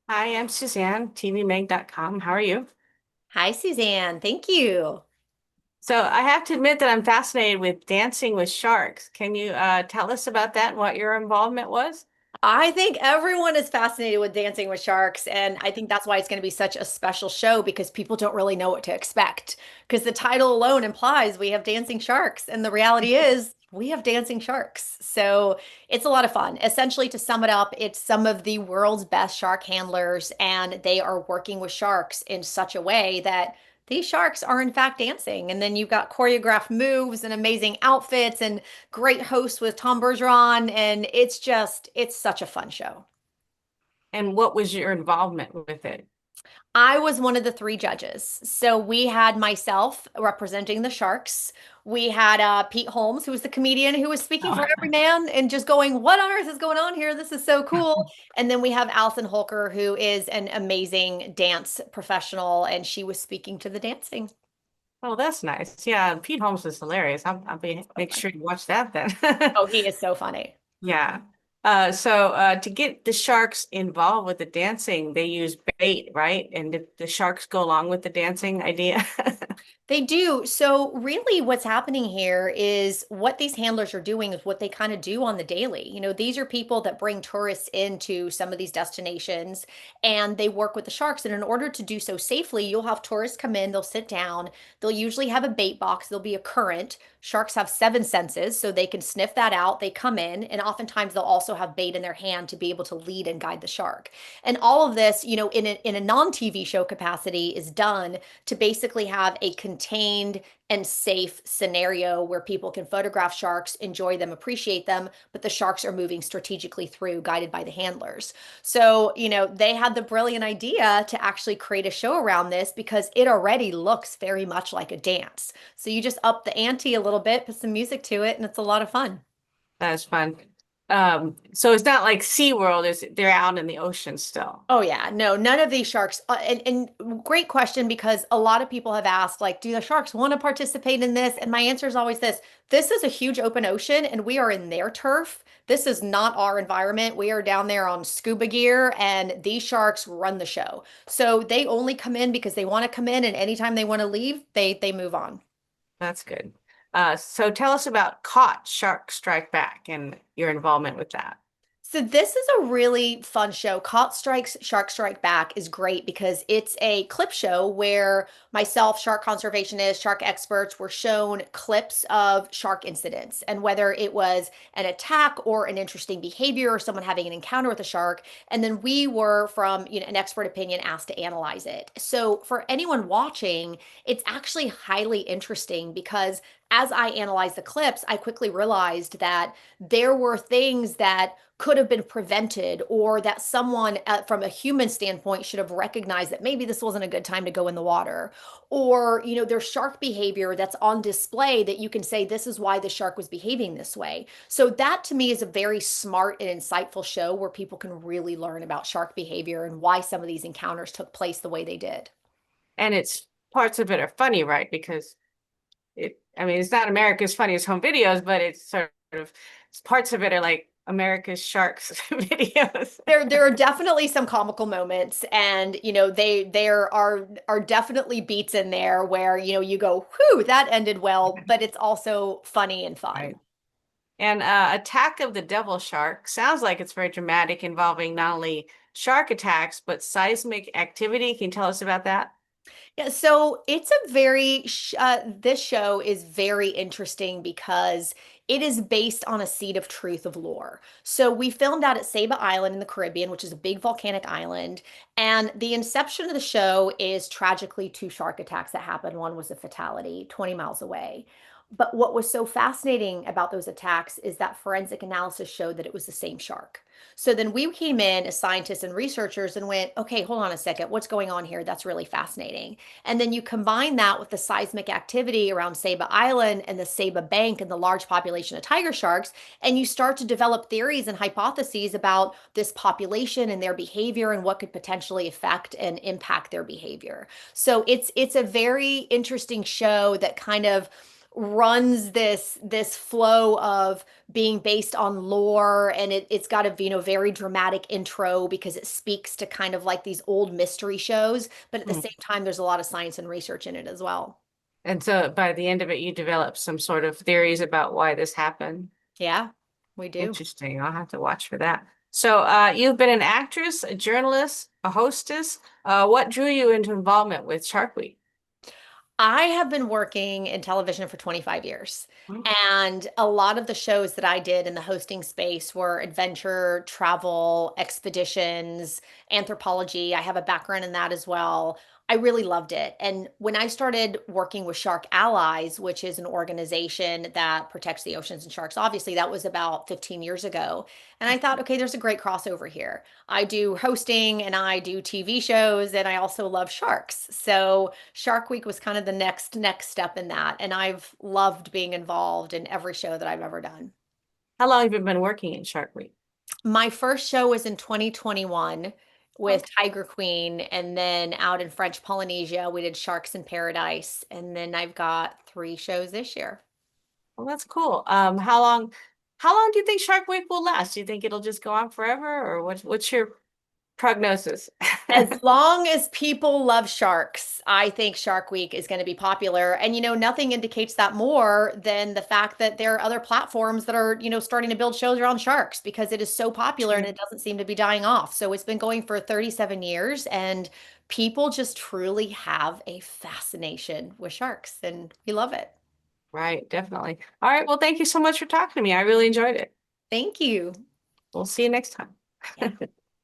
Hi, I'm Suzanne, TVMEG.com. How are you? Hi, Suzanne. Thank you. So I have to admit that I'm fascinated with dancing with sharks. Can you tell us about that and what your involvement was? I think everyone is fascinated with Dancing with Sharks, and I think that's why it's going to be such a special show because people don't really know what to expect. Because the title alone implies we have dancing sharks, and the reality is we have dancing sharks. So it's a lot of fun. Essentially, to sum it up, it's some of the world's best shark handlers, and they are working with sharks in such a way that these sharks are in fact dancing. And then you've got choreographed moves and amazing outfits and great host with Tom Bergeron, and it's such a fun show. And what was your involvement with it? I was one of the three judges. So we had myself representing the Sharks. We had Pete Holmes, who was the comedian who was speaking for every man and just going, "What on earth is going on here? This is so cool." And then we have Alison Holker, who is an amazing dance professional, and she was speaking to the dancing. Oh, that's nice. Yeah, Pete Holmes is hilarious. I'll So make fun. sure to watch that then. Oh, he is so funny. Yeah. To get the sharks involved with the dancing, they use bait, right? And the sharks go along with the dancing idea. They do. So, really, what's happening here is what these handlers are doing is what they kind of do on the daily. These are people that bring tourists into some of these destinations and they work with the sharks. And in order to do so safely, you'll have tourists come in, they'll sit down, they'll usually have a bait box, there'll be a current. Sharks have seven senses, so they can sniff that out. They come in, and oftentimes they'll also have bait in their hand to be able to lead and guide the shark. And all of this, in a non-TV show capacity, is done to basically have a contained and safe scenario where people can photograph sharks, enjoy them, appreciate them, but the sharks are moving strategically through, guided by the handlers. So, they had the brilliant idea to actually create a show around this because it already looks very much like a dance. So you just up the ante a little bit, put some music to it, and it's a lot of fun. That's fun. So it's not like SeaWorld, is they're out in the ocean still. Oh yeah, no, none of these sharks. And great question because a lot of people have asked, like, do the sharks want to participate in this? And my answer is always this: this is a huge open ocean, and we are in their turf. This is not our environment. We are down there on scuba gear, and these sharks run the show. So they only come in because they want to come in, and anytime they want to leave, they move on. That's good. So tell us about Caught Shark Strike Back and your involvement with that. So this is a really fun show. Caught Strikes Shark Strike Back is great because it's a clip show where myself, shark conservationists, shark experts were shown clips of shark incidents and whether it was an attack or an interesting behavior or someone having an encounter with a shark. And then we were from, an expert opinion asked to analyze it. So for anyone watching, it's actually highly interesting because as I analyzed the clips, I quickly realized that there were things that could have been prevented or that someone from a human standpoint should have recognized that maybe this wasn't a good time to go in the water, or there's shark behavior that's on display that you can say this is why the shark was behaving this way. So that to me is a very smart and insightful show where people can really learn about shark behavior and why some of these encounters took place the way they did. And it's parts of it are funny, right? Because I mean, it's not America's Funniest Home Videos, but it's sort of, parts of it are like America's Sharks videos. There are definitely some comical moments, and there are definitely beats in there where you go, "Whew, that ended well," but it's also funny and Right. fun. And Attack of the Devil Shark sounds like it's very dramatic, involving not only shark attacks, but seismic activity. Can you tell us about that? Yeah, so it's a this show is very interesting because it is based on a seed of truth of lore. So we filmed out at Saba Island in the Caribbean, which is a big volcanic island, and the inception of the show is tragically two shark attacks that happened. One was a fatality 20 miles away. But what was so fascinating about those attacks is that forensic analysis showed that it was the same shark. So then we came in as scientists and researchers and went, okay, hold on a second, what's going on here? That's really fascinating. And then you combine that with the seismic activity around Saba Island and the Saba Bank and the large population of tiger sharks, and you start to develop theories and hypotheses about this population and their behavior and what could potentially affect and impact their behavior. So it's a very interesting show that kind of runs this flow of being based on lore, and it's got a very dramatic intro because it speaks to kind of like these old mystery shows, but at the Hmm. same time there's a lot of science and research in it as well. And so by the end of it, you develop some sort of theories about why this happened. Yeah, we do. Interesting. I'll have to watch for that. So, you've been an actress, a journalist, a hostess. What drew you into involvement with Shark Week? I have been working in television for 25 years. Hmm. And a lot of the shows that I did in the hosting space were adventure, travel, expeditions, anthropology. I have a background in that as well. I really loved it. And when I started working with Shark Allies, which is an organization that protects the oceans and sharks, obviously that was about 15 years ago. And I thought, okay, there's a great crossover here. I do hosting and I do TV shows and I also love sharks. So Shark Week was kind of the next step in that, and I've loved being involved in every show that I've ever done. How long have you been working in Shark Week? My first show was in 2021 with Okay. Tiger Queen, and then out in French Polynesia, we did Sharks in Paradise, and then I've got 3 shows this year. Well, that's cool. How long do you think Shark Week will last? Do you think it'll just go on forever, or what's your prognosis? As long as people love sharks, I think Shark Week is going to be popular. And, nothing indicates that more than the fact that there are other platforms that are, starting to build shows around sharks because it is so popular and True. it doesn't seem to be dying off. So it's been going for 37 years and people just truly have a fascination with sharks and we love it. Right, definitely. All right. Well, thank you so much for talking to me. I really enjoyed it. Thank you. We'll see you next time. Yeah.